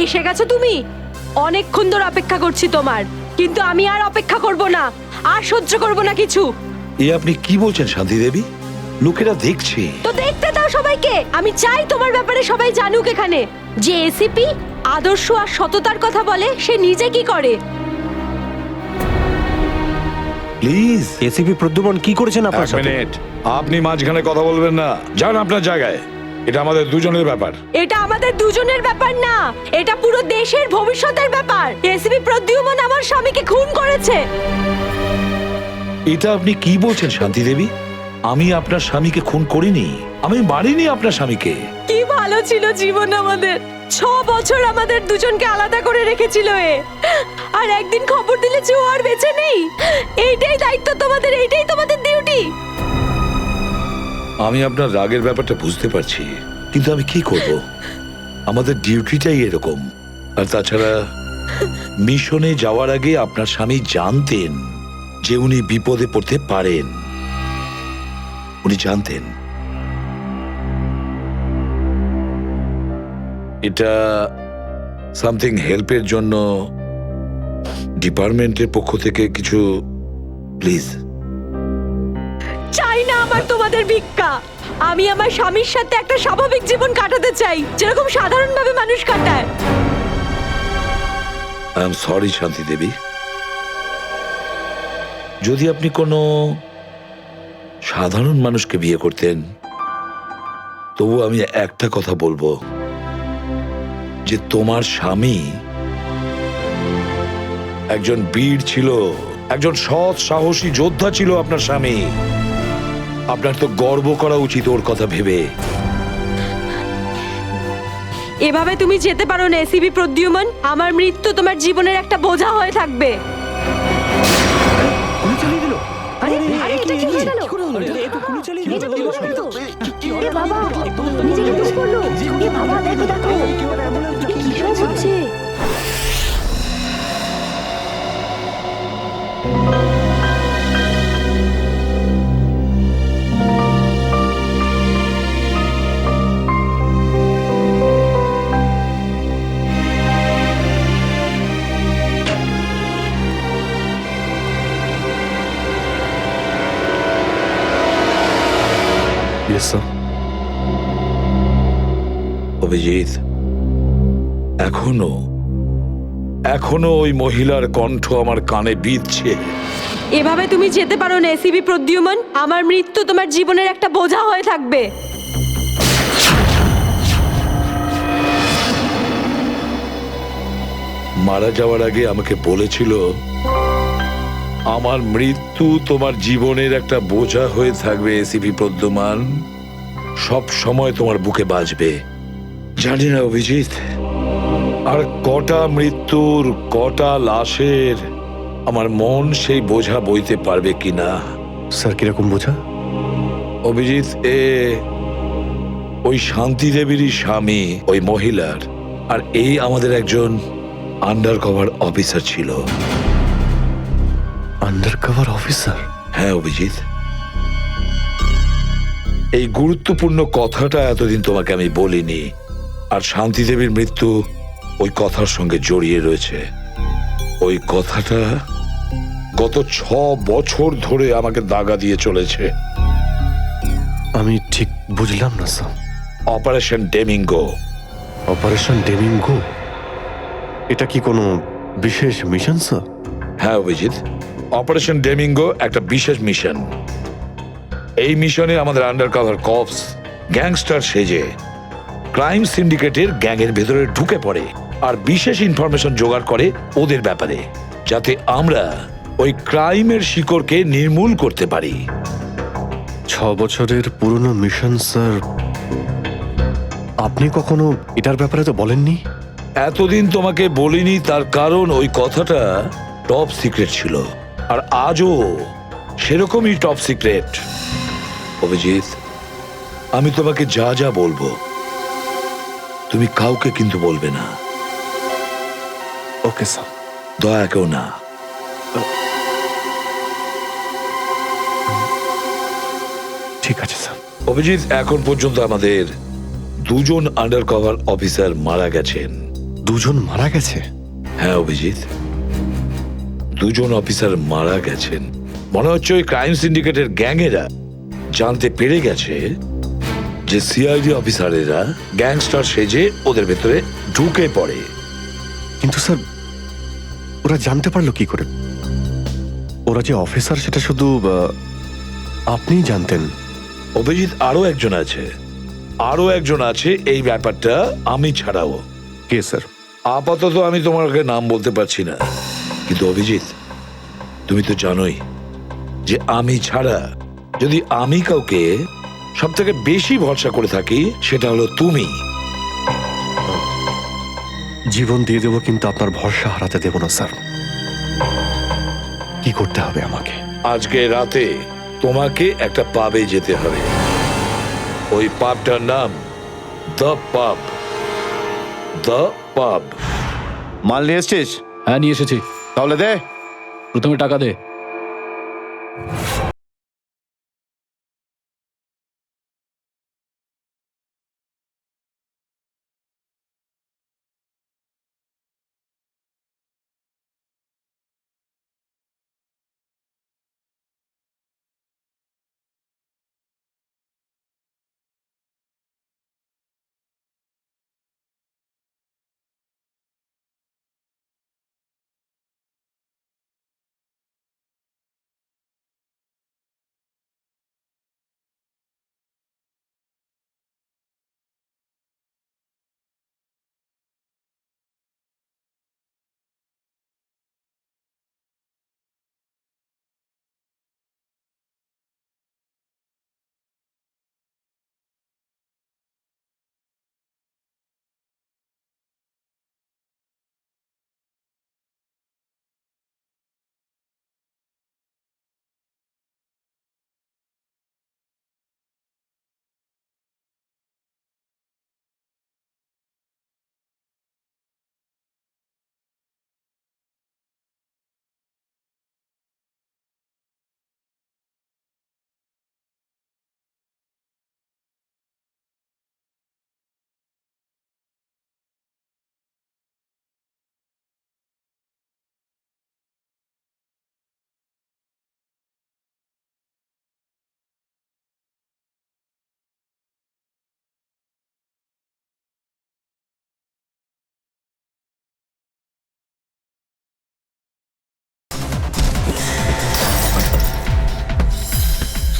এসে গেছো তুমি। অনেকক্ষণ ধরে অপেক্ষা করছি তোমার, কিন্তু আমি আর অপেক্ষা করব না, আর সহ্য করব না কিছু। এ আপনি কি বলছেন শান্তি দেবী? লোকেরা দেখছে। তো দেখতে দাও সবাইকে। আমি চাই তোমার ব্যাপারে সবাই জানুক এখানে, যে এসিপি আদর্শ আর সততার কথা বলে, সে নিজে কি করে। প্লিজ। এসিপি প্রদ্যুমন কি করেছেন আপনার এক সাথে? মিনিট, আপনি মাঝখানে কথা বলবেন না, যান আপনার জায়গায়। এটা আমাদের দুজনের ব্যাপার। এটা আমাদের দুজনের ব্যাপার না, এটা পুরো দেশের ভবিষ্যতের ব্যাপার। এসিপি প্রদ্যুমন আমার স্বামীকে খুন করেছে। এটা আপনি কি বলছেন শান্তি দেবী? আমি আপনার স্বামীকে খুন করিনি, আমি মারিনি আপনার স্বামীকে। কি ভালো ছিল জীবন আমাদের। 6 বছর আমাদের দুজনকে আলাদা করে রেখেছিল এ, আর একদিন খবর দিলে যে ও আর বেঁচে নেই। এইটাই দায়িত্ব তোমাদের, এইটাই তোমাদের ডিউটি। আমি আপনার রাগের ব্যাপারটা বুঝতে পারছি, কিন্তু আমি কি করব? আমাদের ডিউটিটাই এরকম। আর তাছাড়া মিশনে যাওয়ার আগে আপনার স্বামী জানতেন যে উনি বিপদে পড়তে পারেন। উনি জানতেন। এটা সামথিং হেল্পের জন্য ডিপার্টমেন্টের পক্ষ থেকে কিছু, প্লিজ। চাই না আমার তোমাদের ভিক্ষা। আমি আমার স্বামীর সাথে একটা স্বাভাবিক জীবন কাটাতে চাই, যেরকম সাধারণভাবে মানুষ কাটায়। আই এম সরি শান্তি দেবী। যদি আপনি কোনো সাধারণ মানুষকে বিয়ে করতেন, তবু আমি একটা কথা বলবো, যে তোমার স্বামী একজন বীর ছিল, একজন সৎ সাহসী যোদ্ধা ছিল আপনার স্বামী। আপনার তো গর্ব করা উচিত ওর কথা ভেবে। এভাবে তুমি যেতে পারো না এসিপি প্রদ্যুমন। আমার মৃত্যু তোমার জীবনের একটা বোঝা হয়ে থাকবে। গুলি চালিয়ে দিল। আরে এটা কি হয়ে গেল? এ তো গুলি চালিয়ে দিল। এ বাবা, নিজেকে দোষ করলো। এ বাবা, দেখো দেখো, কি সব হচ্ছে? Yes, sir. অভিজিৎ, এখনো এখনো ওই মহিলার কণ্ঠ আমার কানে বিঁধছে। এভাবে তুমি যেতে পারো না এসিপি প্রদ্যুমন। আমার মৃত্যু তোমার জীবনের একটা বোঝা হয়ে থাকবে। মারা যাওয়ার আগে আমাকে বলেছিল, আমার মৃত্যু তোমার জীবনের একটা বোঝা হয়ে থাকবে এসিপি প্রদ্যুমান, সব সময় তোমার বুকে বাজবে। জানি না অভিজিৎ, আর কটা মৃত্যুর, কটা লাশের আমার মন সেই বোঝা বইতে পারবে কিনা। স্যার, কিরকম বোঝা? অভিজিৎ, ওই শান্তি দেবীরই স্বামী ওই মহিলার, আর এই আমাদের একজন আন্ডার কভার অফিসার ছিল। Under cover officer? হ্যাঁ অভিজিৎ, এই গুরুত্বপূর্ণ কথাটা এতদিন তোমাকে আমি বলিনি, আর শান্তি দেবীর মৃত্যু ওই কথার সঙ্গে জড়িয়ে রয়েছে। ওই কথাটা গত 6 বছর ধরে আমাকে দাগা দিয়ে চলেছে। আমি ঠিক বুঝলাম না স্যার। অপারেশন ডেমিঙ্গো। অপারেশন ডেমিঙ্গো? এটা কি কোনো বিশেষ মিশন স্যার? হ্যাঁ অভিজিৎ, অপারেশন ডেমিঙ্গো একটা বিশেষ মিশন। এই মিশনে আমাদের আন্ডার কভার কপস গ্যাংস্টার সেজে ক্রাইম সিন্ডিকেটের গ্যাংয়ের ভেতরে ঢুকে পড়ে আর বিশেষ ইনফরমেশন জোগাড় করে ওদের ব্যাপারে, যাতে আমরা ওই ক্রাইমের শিকড়কে নির্মূল করতে পারি। 6 বছরের পুরনো মিশন স্যার। আপনি কখনো এটার ব্যাপারে তো বলেননি। এতদিন তোমাকে বলিনি, তার কারণ ওই কথাটা টপ সিক্রেট ছিল, আর আজও সেরকমই টপ সিক্রেট। অভিজিৎ, আমি তোমাকে যা যা বলবো তুমি কাউকে কিন্তু বলবে না। Okay sir. দয়া কেউ না। ঠিক আছে স্যার। অভিজিৎ, এখন পর্যন্ত আমাদের 2 জন আন্ডার কভার অফিসার মারা গেছেন। দুজন মারা গেছে? হ্যাঁ অভিজিৎ, দুজন অফিসার মারা গেছেন। মনে হচ্ছে ওই ক্রাইম সিন্ডিকেটের গ্যাংয়েরা জানতে পেরে গেছে যে সিআইডি অফিসারেরা গ্যাংস্টার সেজে ওদের ভেতরে ঢুকে পড়ে। কিন্তু স্যার, ওরা জানতে পারলো কি করে? ওরা যে অফিসার সেটা শুধু আপনিই জানতেন। অভিজিৎ, আরো একজন আছে এই ব্যাপারটা আমি ছাড়াও। কে স্যার? আপাতত আমি তোমাকে নাম বলতে পারছি না, কিন্তু অভিজিৎ তুমি তো জানোই যে আমি ছাড়া যদি আমি কাউকে সব থেকে বেশি ভরসা করে থাকি সেটা হলো তুমি। জীবন দিয়ে দেবো, কিন্তু আপনার ভরসা হারাতে দেব না স্যার। কি করতে হবে আমাকে? আজকে রাতে তোমাকে একটা পাবে যেতে হবে। ওই পাবটার নাম দ্য পাব। দ্য পাব। মাল নিয়ে এসছিস? হ্যাঁ নিয়ে এসেছি। তাহলে দে। প্রথমে টাকা দে।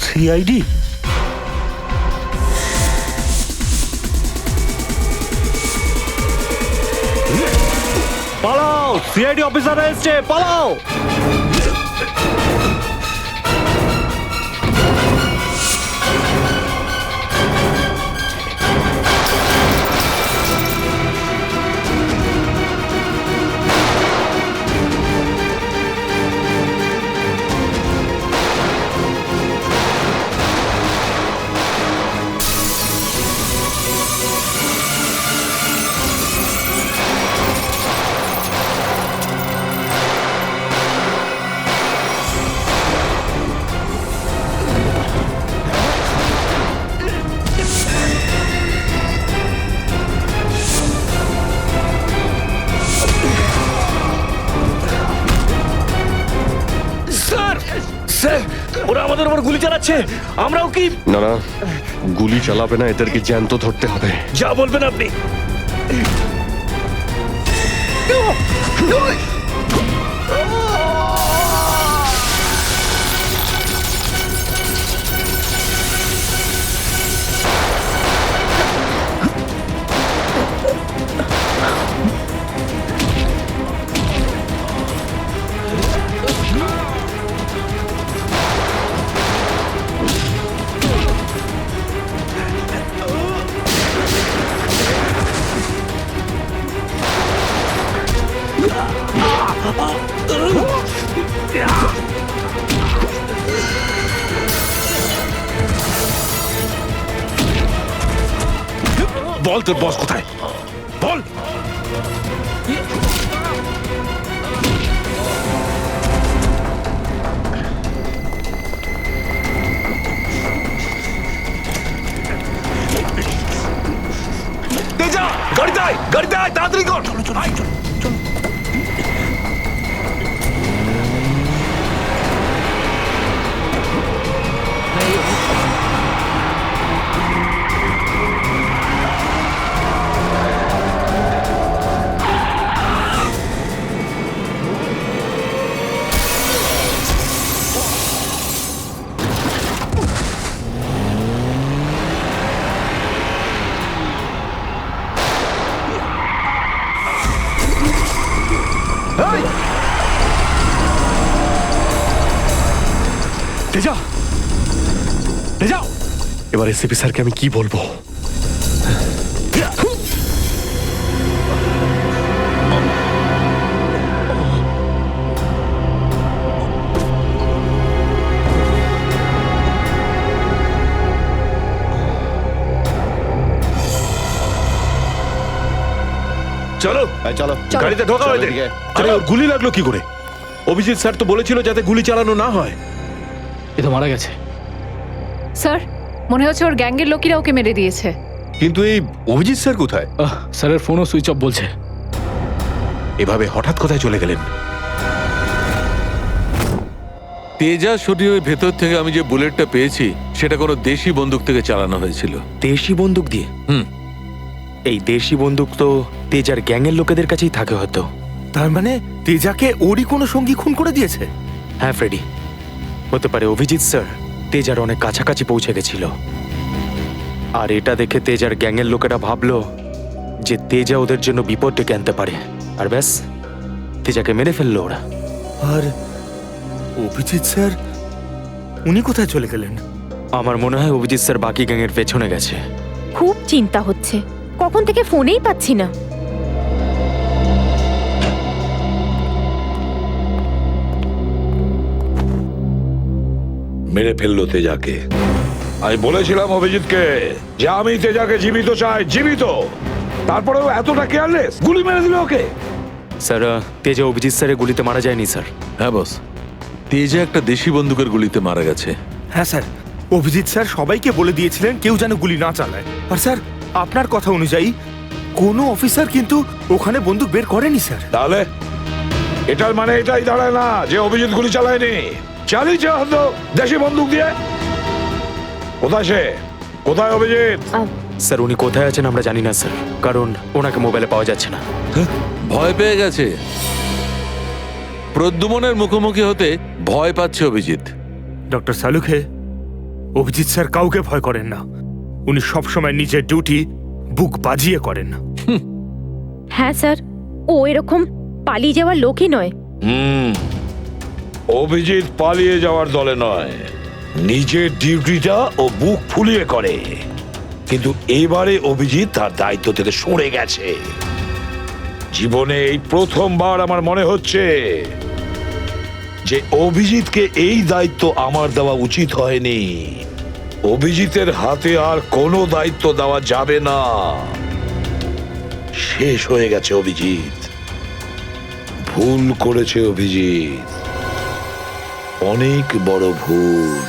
সিআইডি? পালাও! সিআইডি অফিসার এসেছে, পালাও! ওরা আমাদের উপর গুলি চালাচ্ছে, আমরাও কি? না না, গুলি চালাবে না, এদেরকে জ্যান্ত ধরতে হবে। যা বলবেন আপনি। বল তোর বস কোথায়, বল। তেজা, গাড়িতে আয়, গাড়িতে আয়। তাড়াতাড়ি কর। তেজা, তেজা, এবার এসিপি স্যারকে আমি কি বলবো? চলো চলো গাড়িতে ঢোকা চলো হয়েছে। এদিকে। আরে ওর গুলি লাগলো কি করে? অভিজিৎ স্যার তো বলেছিল যাতে গুলি চালানো না হয়। এ তো মারা গেছে। স্যার মনে হচ্ছে ওর গ্যাংয়ের লোকেরা ওকে মেরে দিয়েছে। কিন্তু এই অভিজিৎ স্যার কোথায়? স্যারের ফোনও সুইচ অফ বলছে। এভাবে হঠাৎ কোথায় চলে গেলেন? তেজা শরীরের ভেতর থেকে আমি যে বুলেটটা পেয়েছি সেটা কোনো দেশি বন্দুক থেকে চালানো হয়েছিল। দেশি বন্দুক দিয়ে? এই দেশি বন্দুক তো তেজার গ্যাংয়ের লোকেদের কাছেই থাকে হয়তো। তার মানে তেজাকে ওরই কোনো সঙ্গী খুন করে দিয়েছে? হ্যাঁ ফ্রেডি, হতে পারে অভিজিৎ স্যার তেজার অনেক কাছাকাছি পৌঁছে গেছিল, আর এটা দেখে তেজার গ্যাংয়ের লোকেরা ভাবলো যে তেজা ওদের জন্য বিপদ ডেকে আনতে পারে, আর ব্যাস তেজাকে মেরে ফেললো ওরা। আর অভিজিৎ স্যার উনি কোথায় চলে গেলেন? আমার মনে হয় অভিজিৎ স্যার বাকি গ্যাংয়ের পেছনে গেছে। খুব চিন্তা হচ্ছে, কখন থেকে ফোনেই পাচ্ছি না। মেরে ফেললো তেজাকে। আমি বলেছিলাম অভিজিৎকে যে আমি তেজাকে জীবিত চাই, জীবিত। তারপরেও এতটা কেয়ারলেস, গুলি মেরে দিল ওকে। স্যার, তেজা অভিজিৎ স্যারের গুলিতে মারা যায়নি স্যার। হ্যাঁ বস, তেজা একটা দেশি বন্দুকের গুলিতে মারা গেছে। হ্যাঁ স্যার, অভিজিৎ স্যার সবাইকে বলে দিয়েছিলেন কেউ যেন গুলি না চালায়। আর স্যার আপনার কথা অনুযায়ী কোনো অফিসার কিন্তু ওখানে বন্দুক বের করেনি স্যার। তাহলে এটার মানে এটাই দাঁড়ায় না যে অভিজিৎ গুলি চালায়নি, চালিয়েছে হয়তো দেশি বন্দুক দিয়ে। কোথায় সে? কোথায় অভিজিৎ? স্যার উনি কোথায় আছেন আমরা জানি না স্যার, কারণ ওনাকে মোবাইলে পাওয়া যাচ্ছে না। ভয় পেয়ে গেছে। প্রদ্যুমনের মুখোমুখি হতে ভয় পাচ্ছে অভিজিৎ। ডক্টর সালুখে, অভিজিৎ স্যার কাউকে ভয় করেন না। উনি সবসময় নিজের ডিউটি বুক বাজিয়ে করেন। হ্যাঁ স্যার, ও এরকম পালিয়ে যাওয়ার লোকই নয়। অভিজিৎ পালিয়ে যাওয়ার দলে নয়, নিজের ডিউটিটা ও বুক ফুলিয়ে করে। কিন্তু এবারে অভিজিৎ তার দায়িত্ব থেকে সরে গেছে। জীবনে এই প্রথমবার আমার মনে হচ্ছে যে অভিজিৎকে এই দায়িত্ব আমার দেওয়া উচিত হয়নি। অভিজিতের হাতে আর কোনো দায়িত্ব দেওয়া যাবে না। শেষ হয়ে গেছে অভিজিৎ। ভুল করেছে অভিজিৎ, অনেক বড় ভুল।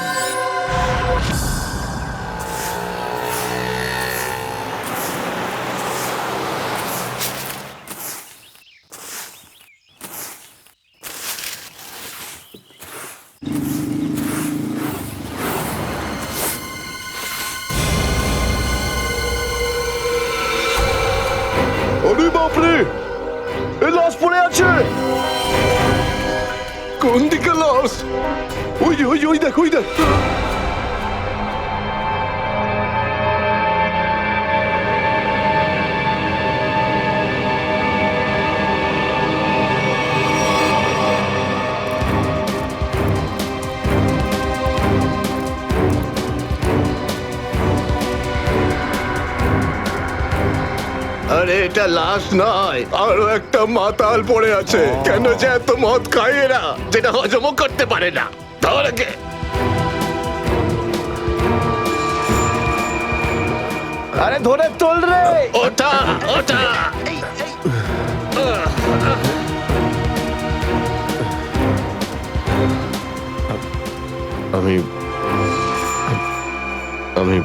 আরে বাপরে, এ লাশ পড়ে আছে। কোন দিকে লাশ? ওই যে, ওই যে, ওই দেখ, ওই দেখ। আরে এটা লাশ নয়, আরো একটা মাতাল পড়ে আছে। কেন যে এত মদ খায় এরা, যেটা হজমও করতে পারে না। ধর একে। আরে ধরে তোল রে। ওটা ওটা আমি আমি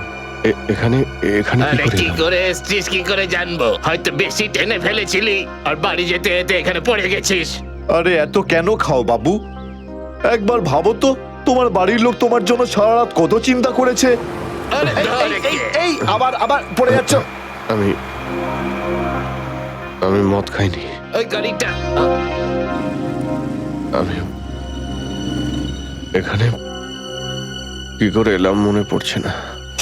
এখানে এখানে কি আরে করে কি এলাম? করে এসছিস কি করে জানবো? হয়তো বেশি টেনে ফেলেছিলি আর বাড়ি যেতে যেতে এখানে পড়ে গেছিস। আরে এত কেন খাও বাবু? একবার ভাবো তো, তোমার বাড়ির লোক তোমার জন্য সারা রাত কত চিন্তা করেছে। আরে ধর একে। এই আবার আবার পড়ে যাচ্ছ। আমি আমি মদ খাইনি। ওই গাড়িটা আমি এখানে কি করে এলাম মনে পড়ছে না।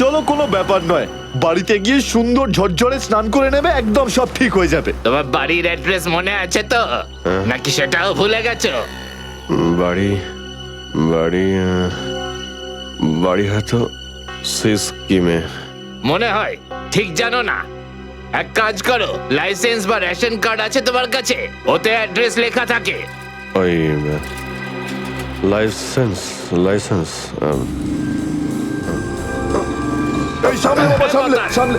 চলো, কোনো ব্যাপার নয়, বাড়িতে গিয়ে সুন্দর ঝরঝরে স্নান করে নেবে, একদম সব ঠিক হয়ে যাবে। তোমার বাড়ির অ্যাড্রেস মনে আছে তো নাকি সেটাও ভুলে গেছো? বাড়ি বাড়ি বাড়ি হয়তো সিস্কিমে। মনে হয় ঠিক জানো না। এক কাজ করো, লাইসেন্স বা রেশন কার্ড আছে তোমার কাছে? ওতে অ্যাড্রেস লেখা থাকে। ওই লাইসেন্স লাইসেন্স এই সামলে বাবা, সামলে সামলে।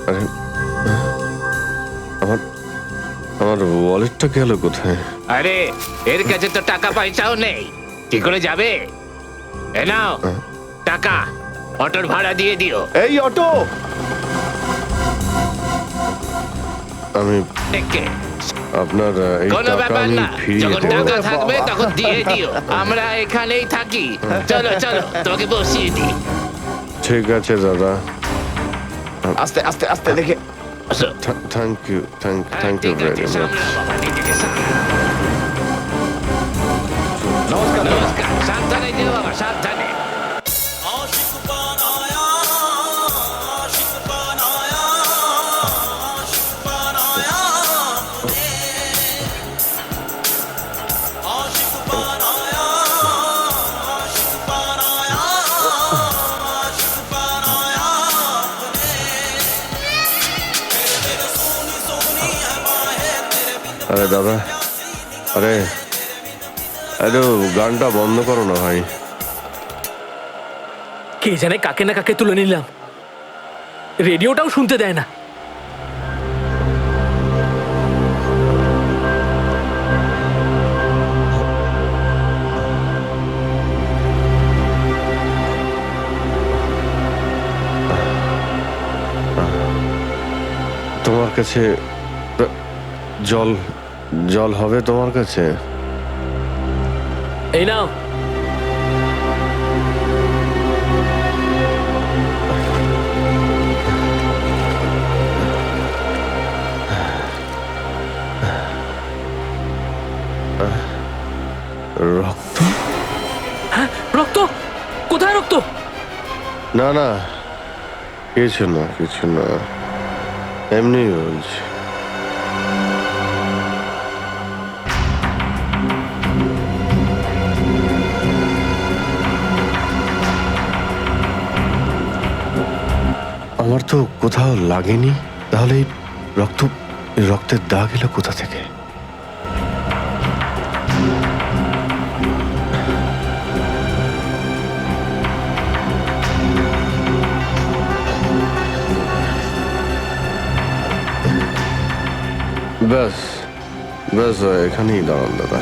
আরে আমার আমার ওয়ালেটটা গেল কোথায়? আরে এর কাছে তো টাকা পয়সাও নেই, কি করে যাবে? এ নাও টাকা, অটোর ভাড়া দিয়ে দিও। এই অটো, আমি দেখে আপনার এই কোনো টাকা ব্যাপার আমি না, ফিরিয়ে যখন দেবো। টাকা থাকবে তখন দিয়ে দিও। আমরা এখানেই থাকি। চলো চলো, তোকে বসিয়ে দিই। ঠিক আছে দাদা, আস্তে আস্তে আস্তে দেখে। আসো। থ্যাংক ইউ থ্যাংক ইউ ঠিক ভেরি আছে, মাচ। সামলাও বাবা, নিজেকে সামলাও। নমস্কার, সাবধানে যেও বাবা, সাবধানে। আরে দাদা, আরে আরে গানটা বন্ধ করো না ভাই। কে জানে কাকে না কাকে তুলে নিলাম, রেডিওটাও শুনতে দেয় না। তোমার কাছে জল জল হবে তোমার কাছে? এই নাও। রক্ত? হ্যাঁ, রক্ত? কোথায় রক্ত? না না, কিছু না কিছু না, এমনি বলছি। আমার তো কোথাও লাগেনি, তাহলে এই রক্তের দাগ এলো কোথা থেকে? ব্যাস ব্যাস, এখানেই দাঁড়ান দাদা।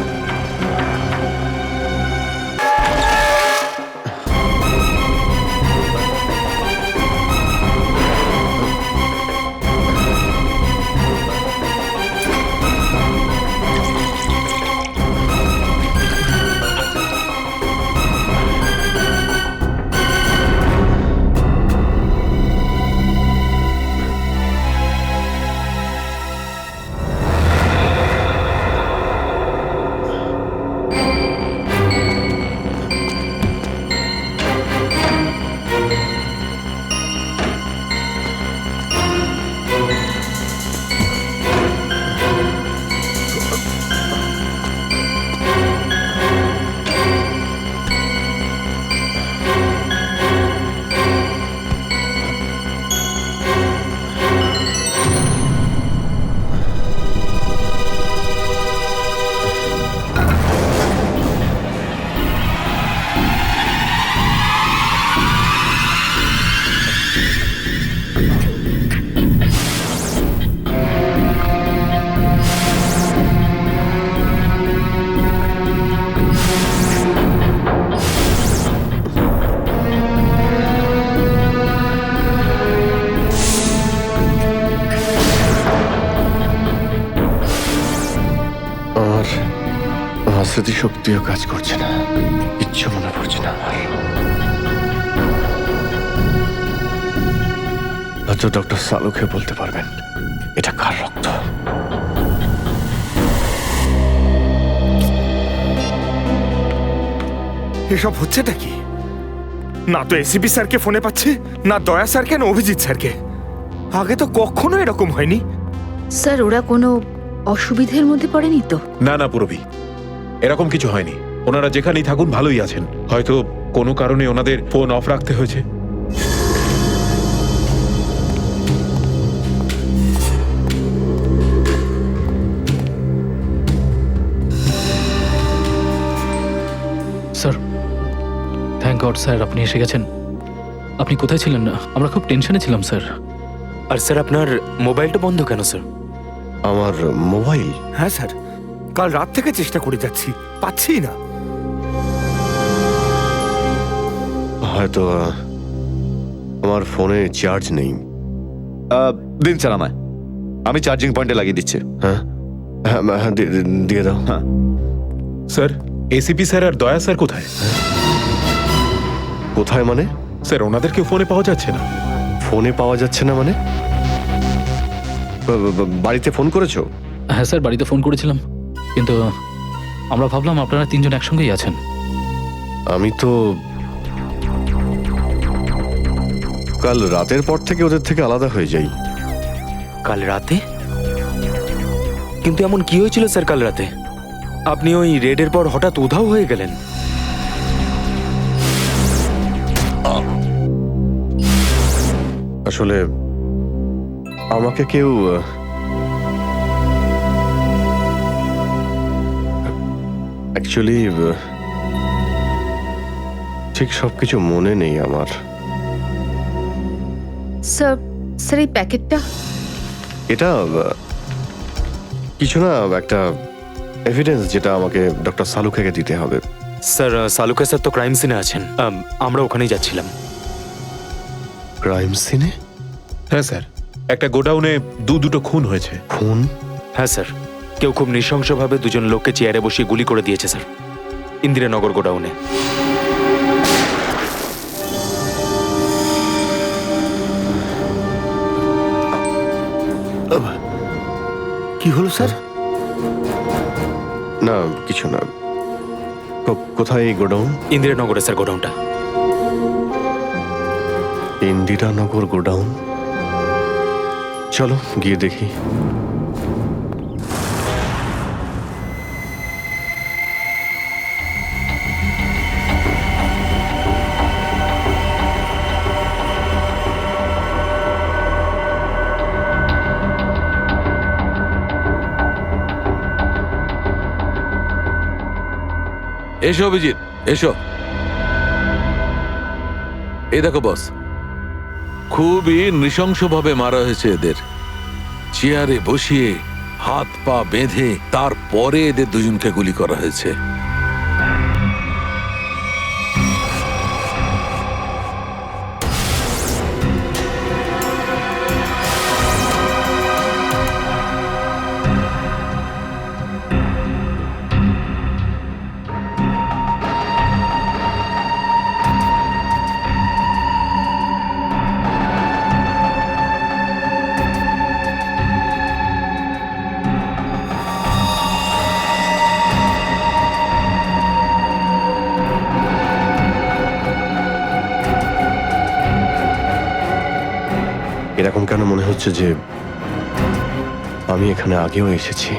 স্মৃতিশক্তিও কাজ করছে না, কিচ্ছু মনে পড়ছে না আমার। হয়তো ডক্টর সালুকে বলতে পারবেন এটা কার রক্ত। এসব হচ্ছেটা কি? না তো এসিপি স্যারকে ফোনে পাচ্ছে, না দয়া স্যারকে, না অভিজিৎ স্যারকে। আগে তো কখনো এরকম হয়নি। স্যার ওরা কোনো অসুবিধের মধ্যে পড়েনি তো? না না পুরবি, এরকম কিছু হয়নি। ওনারা যেখানেই থাকুন ভালোই আছেন। হয়তো কোনো কারণে ওনাদের ফোন অফ রাখতে হয়েছে। স্যার থ্যাংক গড স্যার, আপনি এসে গেছেন। আপনি কোথায় ছিলেন? না আমরা খুব টেনশনে ছিলাম স্যার। আর স্যার আপনার মোবাইলটা বন্ধ কেন স্যার? আমার মোবাইল? হ্যাঁ স্যার, কাল রাত থেকে চেষ্টা করে যাচ্ছি, পাচ্ছি না। হয়তো আমার ফোনে চার্জ নেই। দিন স্যার আমায়, আমি চার্জিং পয়েন্টে লাগিয়ে দিচ্ছি। হ্যাঁ হ্যাঁ হ্যাঁ, দিয়ে দাও। হ্যাঁ স্যার এসিপি স্যার আর দয়া স্যার কোথায়? কোথায় মানে? স্যার ওনাদেরকে ফোনে পাওয়া যাচ্ছে না। ফোনে পাওয়া যাচ্ছে না মানে? বাড়িতে ফোন করেছো? হ্যাঁ স্যার বাড়িতে ফোন করেছিলাম, কিন্তু আমরা ভাবলাম আপনারা তিনজন একসঙ্গেই আছেন। আমি তো কাল রাতের পর থেকে ওদের থেকে আলাদা হয়ে যাই। কাল রাতে? কিন্তু এমন কি হয়েছিল স্যার কাল রাতে? আপনি ওই রেডের পর হঠাৎ উধাও হয়ে গেলেন। আসলে আমাকে কেউ অ্যাকচুয়ালি ঠিক সবকিছু মনে নেই আমার। স্যার স্যার এই প্যাকেটটা? এটা কিছু না, একটা এভিডেন্স যেটা আমাকে ডক্টর সালুখাকে দিতে হবে। স্যার সালুকা স্যার তো ক্রাইম সিনে আছেন, আমরা ওখানেই যাচ্ছিলাম। ক্রাইম সিনে? হ্যাঁ স্যার, একটা গোডাউনে দুটো খুন হয়েছে। খুন? হ্যাঁ স্যার, কেউ খুব নৃশংসভাবে দুজন লোককে চেয়ারে বসিয়ে গুলি করে দিয়েছে স্যার, ইন্দিরানগর গোডাউনে। কি হলো স্যার? না কিছু না। কোথায় এই গোডাউন? ইন্দিরানগরে স্যার গোডাউনটা। ইন্দিরানগর গোডাউন? চলো গিয়ে দেখি। এসো অভিজিৎ, এসো। এই দেখো বস, খুবই নৃশংসভাবে মারা হয়েছে এদের। চেয়ারে বসিয়ে হাত পা বেঁধে তারপরে এদের দুজনকে গুলি করা হয়েছে। এরকম কেন মনে হচ্ছে যে আমি এখানে আগেও এসেছি?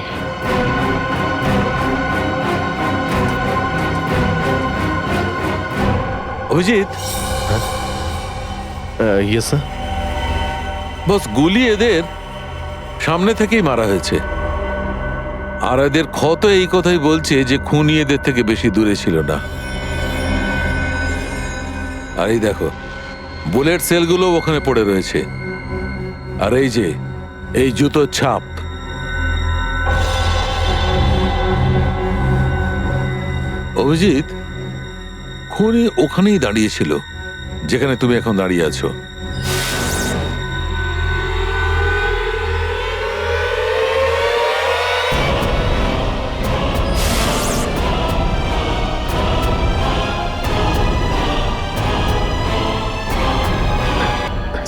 Abhijit, yes sir. বস গুলি এদের সামনে থেকেই মারা হয়েছে, আর এদের ক্ষত এই কথাই বলছে যে খুনি এদের থেকে বেশি দূরে ছিল না। আর এই দেখো বুলেট সেলগুলো ওখানে পড়ে রয়েছে, আর এই যে এই জুতোর ছাপ। অভিজিৎ, খুনি ওখানেই দাঁড়িয়েছিল যেখানে তুমি এখন দাঁড়িয়ে আছো।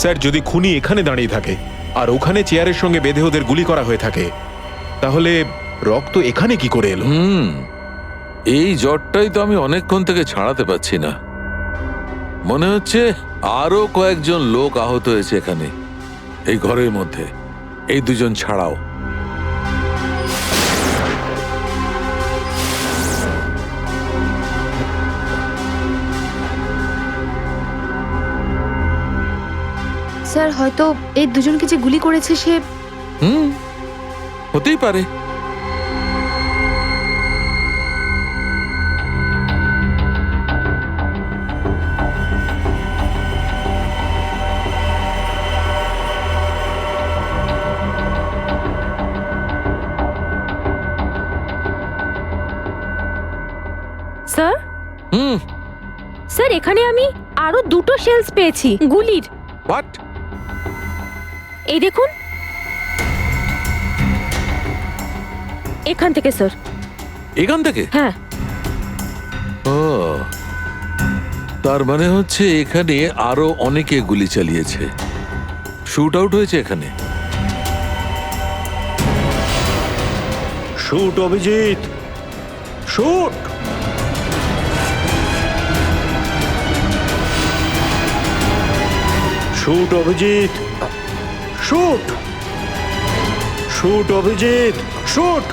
স্যার যদি খুনি এখানে দাঁড়িয়ে থাকে আর ওখানে চেয়ারের সঙ্গে বেঁধে ওদের গুলি করা হয়ে থাকে, তাহলে রক্ত এখানে কি করে এলো? এই জ্বরটাই তো আমি অনেকক্ষণ থেকে ছাড়াতে পারছি না। মনে হচ্ছে আরো কয়েকজন লোক আহত হয়েছে এখানে, এই ঘরের মধ্যে, এই দুজন ছাড়াও। স্যার হয়তো এই দুজনকে যে গুলি করেছে সে হতেই পারে। স্যার স্যার এখানে আমি আরো দুটো শেলস পেয়েছি গুলির। হোয়াট? এই দেখুন, এখান থেকে স্যার। এখান থেকে? হ্যাঁ। ও, তার মানে হচ্ছে এখানে আরো অনেকে গুলি চালিয়েছে, শুট আউট হয়েছে এখানে। Shoot Abhijit, shoot! Shoot Abhijit, shoot! Shoot Abhijit, shoot!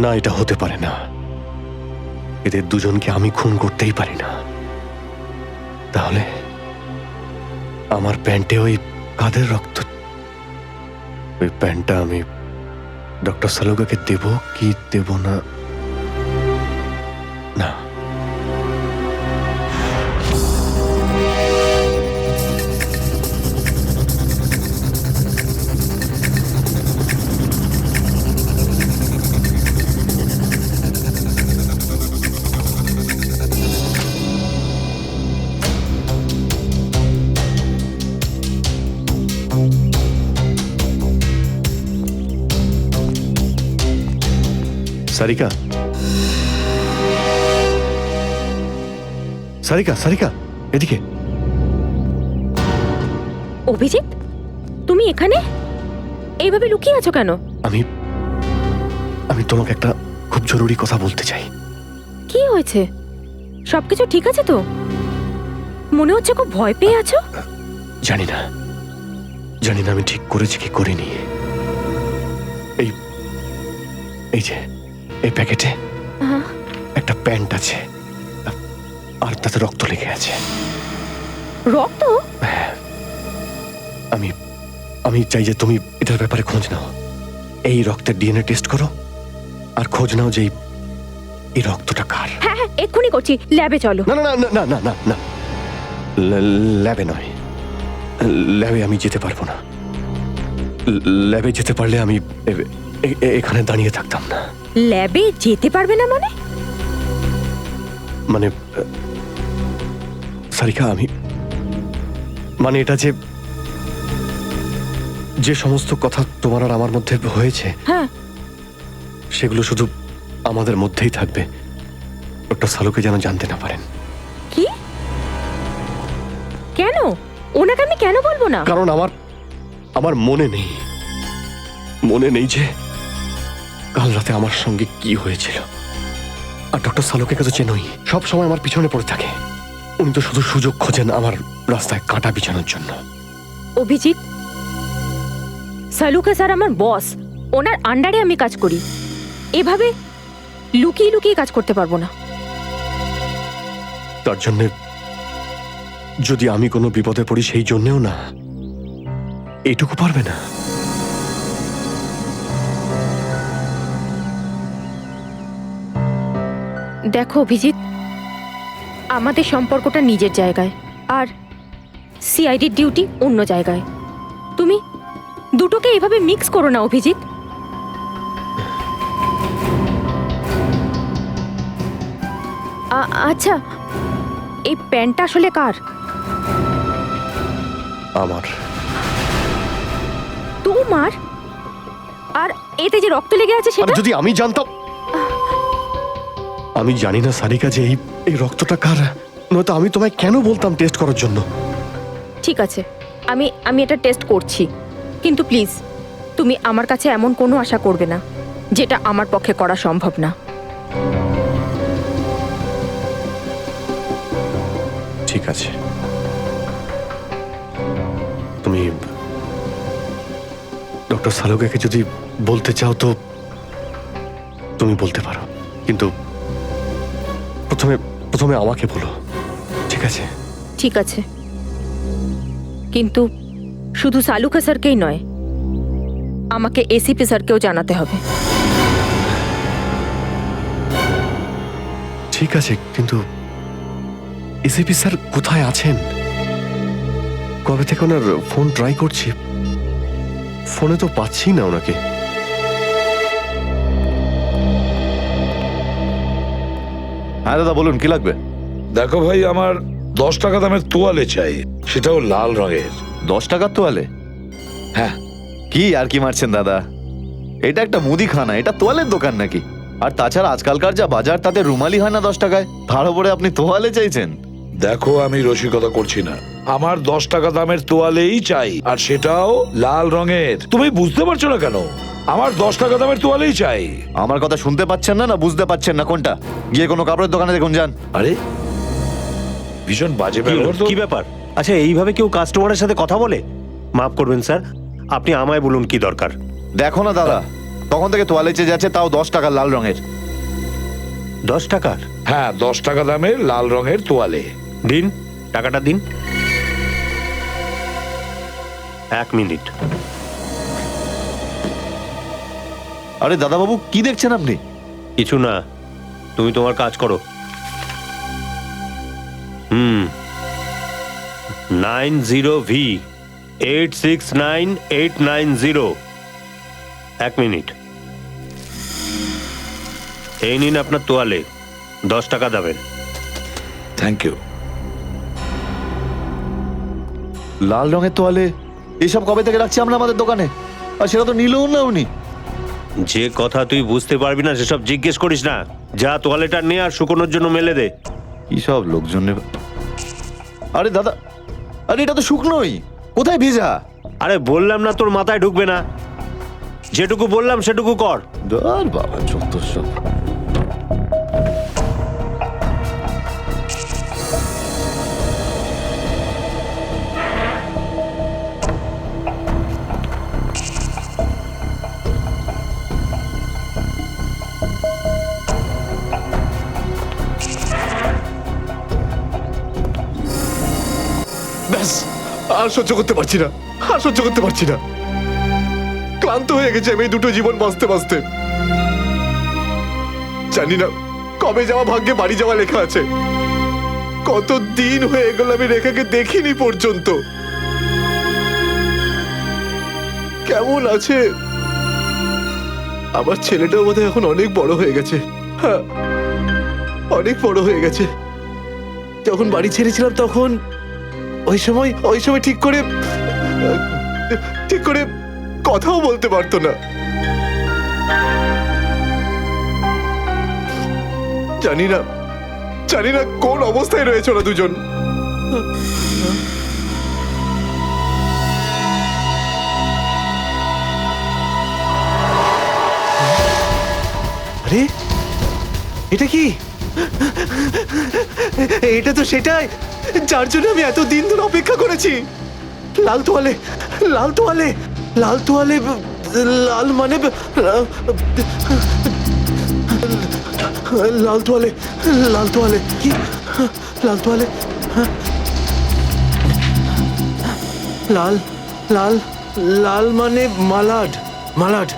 না, এটা হতে পারে না। এদের দুজনকে আমি খুন করতেই পারি না। তাহলে আমার প্যান্টে ওই কাদের রক্ত? ওই প্যান্টটা আমি ডক্টর সালুকাকে দেব কি দেব না? না, সারিকা, সারিকা, সারিকা, এদিকে। অভিজিৎ, তুমি এখানে এইভাবে লুকিয়ে আছো কেন? আমি তোমাকে একটা খুব জরুরি কথা বলতে চাই। কি হয়েছে? সবকিছু ঠিক আছে তো? মনে হচ্ছে খুব ভয় পেয়ে আছো। জানি না আমি ঠিক করেছি কি করিনি। এই যে এই প্যাকেটে একটা প্যান্ট আছে আর তাতে রক্ত লেগে আছে। রক্ত? আমি চাই যে তুমি এটার ব্যাপারে খোঁজ নাও। এই রক্তের ডিএনএ টেস্ট করো আর খোঁজ নাও যে এই রক্তটা কার। হ্যাঁ হ্যাঁ, এক্ষুনি করছি। ল্যাবে চলো। না না না না না না না, ল্যাবে নয়। ল্যাবে আমি যেতে পারবো না। ল্যাবে যেতে পারলে আমি এখানে দাঁড়িয়ে থাকতাম না। ল্যাবে যেতে পারবে না মানে? মানে সারিকা, মানে এটা যে সমস্ত কথা তোমার আর আমার মধ্যে হয়েছে, হ্যাঁ, সেগুলো শুধু আমাদের মধ্যেই থাকবে। ডক্টর সালুকে যেন জানতে না পারেন। কি? কেন? ওনাকে আমি কেন বলবো না? কারণ আমার মনে নেই যে কাল রাতে আমার সঙ্গে কি হয়েছিল। আর ডক্টর সালুকে তো চেনই, সব সময় আমার পিছনে পড়ে থাকে। উনি তো শুধু সুযোগ খোঁজেন আমার রাস্তায় কাঁটা বিছানোর জন্য। অভিজিৎ, সালুকা স্যার আমার বস, ওনার আন্ডারে আমি কাজ করি। এভাবে লুকিয়ে লুকিয়ে কাজ করতে পারবো না। তার জন্য যদি আমি কোনো বিপদে পড়ি, সেই জন্যেও না, এইটুকু পারবে না? দেখো অভিজিৎ, আমাদের সম্পর্কটা নিজের জায়গায় আর সিআইডির ডিউটি অন্য জায়গায়। তুমি দুটোকে এভাবে মিক্স করো না অভিজিৎ। আচ্ছা, এই প্যান্টটা আসলে কার? আমার। তোমার? আর এতে যে রক্ত লেগে আছে আর সেটা? যদি আমি জানতাম। আমি জানি না সারিকা যে এই রক্তটা কার, নয়তো আমি তোমায় কেন বলতাম টেস্ট করার জন্য। ঠিক আছে, আমি এটা টেস্ট করছি, কিন্তু প্লিজ তুমি আমার কাছে এমন কোনো আশা করবে না যেটা আমার পক্ষে করা সম্ভব না। ঠিক আছে, তুমি ডক্টর সালুকাকে যদি বলতে চাও তো তুমি বলতে পারো, কিন্তু প্রথমে আমাকে বলো, ঠিক আছে? ঠিক আছে, কিন্তু শুধু সালুকা স্যারকেই নয়, আমাকে এসিপি স্যারকেও জানাতে হবে। ঠিক আছে, কিন্তু এসিপি স্যার কোথায় আছেন? কবে থেকে ওনার ফোন ট্রাই করছি, ফোনে তো পাচ্ছি না ওনাকে। হ্যাঁ দাদা বলুন, কি লাগবে? দেখো ভাই, আমার 10 টাকা দামের তোয়ালে চাই, সেটাও লাল রঙের। 10 টাকার তোয়ালে? হ্যাঁ। কি আর কি মারছেন দাদা, এটা একটা মুদিখানা, এটা তোয়ালের দোকান নাকি? আর তাছাড়া আজকালকার যা বাজার তাতে রুমালি হয় না 10 টাকায়, তার উপরে আপনি তোয়ালে চাইছেন? দেখো, আমি রসিকতা করছি না, আমার 10 টাকা দামের তোয়ালেই চাই, আর সেটাও লাল রঙের। তুমি বুঝতে পারছো না কেন? আমার 10 টাকা দামের তোয়ালেই চাই। আমার কথা শুনতে পাচ্ছেন না, না বুঝতে পাচ্ছেন না? কোনটা? গিয়ে কোনো কাপড়ের দোকানে দেখুন, যান। আরে ভীষণ বাজে ব্যবহার তো। কি ব্যাপার? আচ্ছা, এইভাবে কেউ কাস্টমারের সাথে কথা বলে? মাফ করবেন স্যার, আপনি আমায় বলুন কি দরকার। দেখো না দাদা, তখন থেকে তোয়ালে চেয়ে যাচ্ছে, তাও 10 টাকা লাল রঙের। 10 টাকার? হ্যাঁ, 10 টাকা দামের লাল রঙের তোয়ালে। দিন, টাকাটা দিন। 1 মিনিট। আরে দাদাবাবু, কি দেখছেন আপনি? কিছু না, তুমি তোমার কাজ করো। 90V 869890। 1 মিনিট। এই নিন আপনার তোয়ালে, 10 টাকা দেবেন। Thank you. লাল রঙের তোয়ালে এসব কবে থেকে রাখছি আমরা আমাদের দোকানে, আর সেটা তো নিলেও না উনি। যে কথা তুই বুঝতে পারবি না সেসব জিজ্ঞেস করিস না। যা তোয়ালেটা নে আর শুকোনোর জন্য মেলে দে। কি সব লোকজন। আরে দাদা, আরে এটা তো শুকনোই, কোথায় ভেজা? আরে বললাম না তোর মাথায় ঢুকবে না, যেটুকু বললাম সেটুকু কর। ধর বাবা, যত সব। ব্যাস, আর সহ্য করতে পারছি না, আর সহ্য করতে পারছি না। ক্লান্ত হয়ে গেছে আমি এই দুটো জীবন বাঁচতে বাঁচতে। জানি না কবে যাওয়া ভাগ্যে বাড়ি যাওয়া লেখা আছে। কত দিন হয়ে গেল আমি রেখাকে দেখিনি পর্যন্ত। কেমন আছে? আমার ছেলেটাও বোধহয় এখন অনেক বড় হয়ে গেছে। হ্যাঁ, অনেক বড় হয়ে গেছে। যখন বাড়ি ছেড়েছিলাম তখন ওই সময় ঠিক করে কথাও বলতে পারতো না। জানি না কোন অবস্থায় রয়েছে ওরা দুজন। আরে এটা কি? এটা তো সেটাই যার জন্য আমি এত দিন ধরে অপেক্ষা করেছি। লাল তোয়ালে, লাল তোয়ালে, লাল তোয়ালে, লাল মানে লাল তোয়ালে, লাল তোয়ালে, কি লাল তোয়ালে? লাল লাল লাল মানে মালাড, মালাড।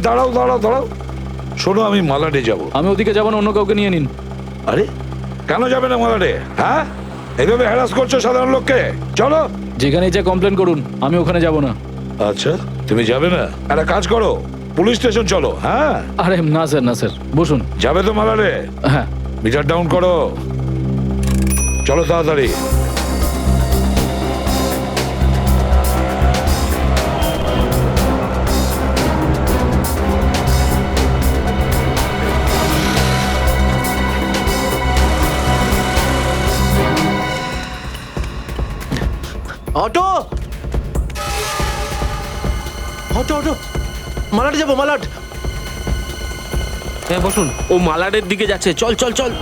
দাঁড়াও দাঁড়াও দাঁড়াও, শোনো আমি মালাডে যাব। আমি ওদিকে যাবো না, অন্য কাউকে নিয়ে নিন। আরে কেন যাবে না মালাডে? হ্যাঁ, এইভাবে হ্যারাস করছো সাধারণ লোককে। চলো। যেখানে যা কমপ্লেন করুন, আমি ওখানে যাব না। আচ্ছা তুমি যাবে না? একটা কাজ করো, পুলিশ স্টেশন চলো। হ্যাঁ। আরে না স্যার, না স্যার, বসুন। যাবে তো মালাডে? হ্যাঁ। মিটার ডাউন করো, চলো তাড়াতাড়ি। অটো অটো অটো, মালাট যাবো, মালাট। হ্যাঁ বসুন, ও মালাটের দিকে যাচ্ছে, চল চল চল।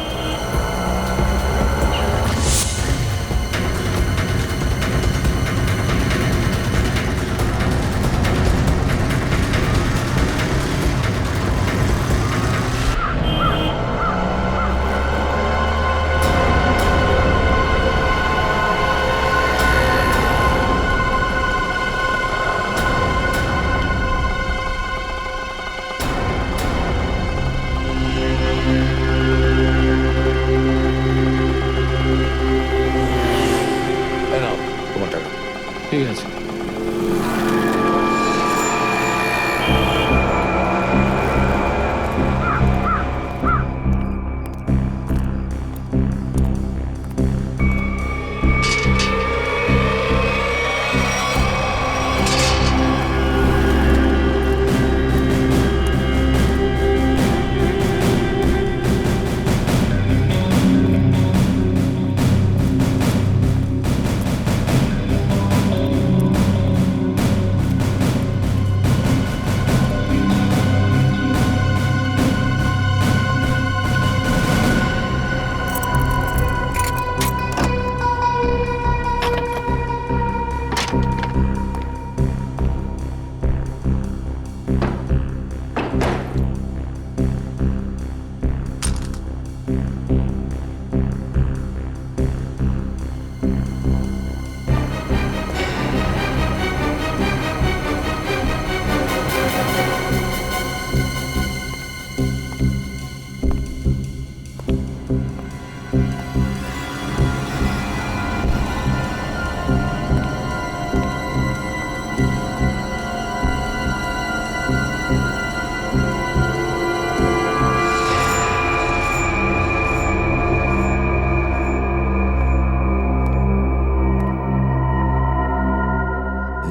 এই নাও তোমার টাকা। ঠিক আছে।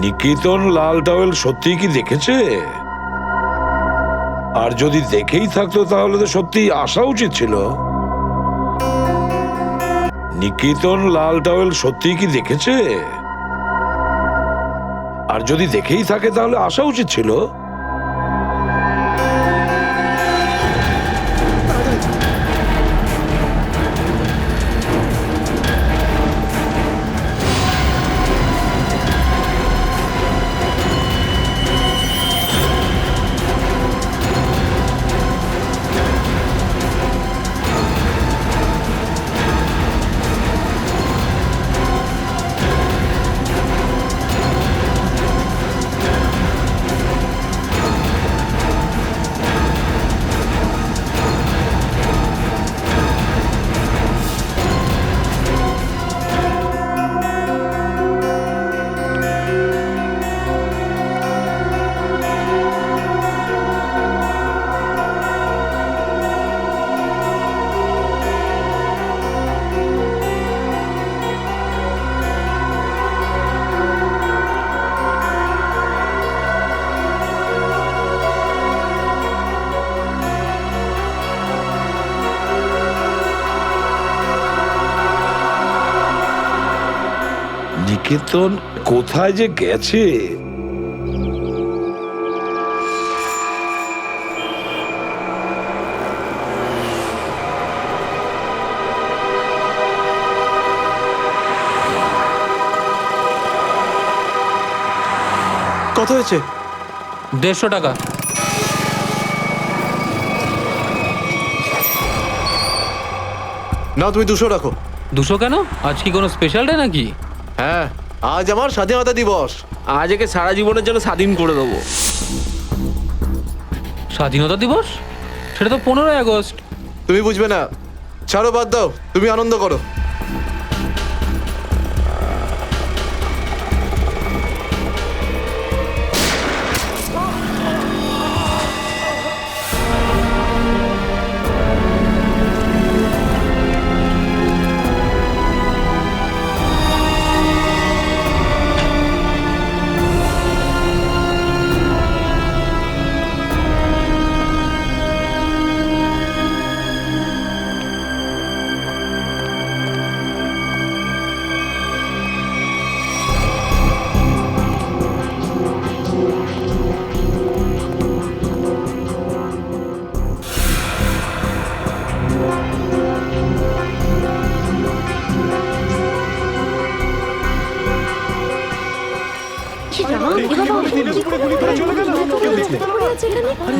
নিকেতন লাল টাওয়েল সত্যিই কি দেখেছে? আর যদি দেখেই থাকতো তাহলে তো সত্যি আসা উচিত ছিল। নিকেতন লাল টাওয়েল সত্যিই কি দেখেছে? আর যদি দেখেই থাকে তাহলে আসা উচিত ছিল। নিকেতন কোথায় যে গেছে? কত হয়েছে? 150 টাকা। না তুমি 200 রাখো। 200 কেন? আজ কি কোনো স্পেশাল ডে নাকি? হ্যাঁ, আজ আমার স্বাধীনতা দিবস। আজ একে সারা জীবনের জন্য স্বাধীন করে দেবো। স্বাধীনতা দিবস? সেটা তো 15ই আগস্ট। তুমি বুঝবে না, ছাড়ো, বাদ দাও, তুমি আনন্দ করো।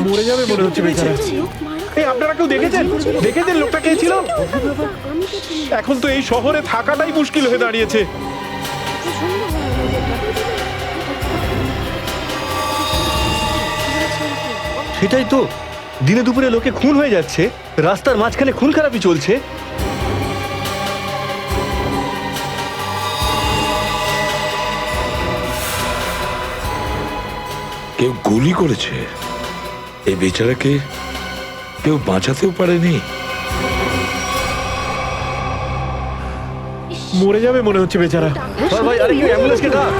মরে যাবে মনে হচ্ছে বেচারা। এই আপনারা কেউ দেখেছেন লোকটা কে ছিল? এখন তো এই শহরে থাকাটাই মুশকিল হয়ে দাঁড়িয়েছে। সেটাই তো, দিনে দুপুরে লোকে খুন হয়ে যাচ্ছে, রাস্তার মাঝখানে খুন খারাপি চলছে। কেউ গুলি করেছে, এই বেচারাকে কেউ বাঁচাতেও পারেনি। মরে যাবে মনে হচ্ছে বেচারা। ভাই আরে কেউ অ্যাম্বুলেন্সকে ডাক।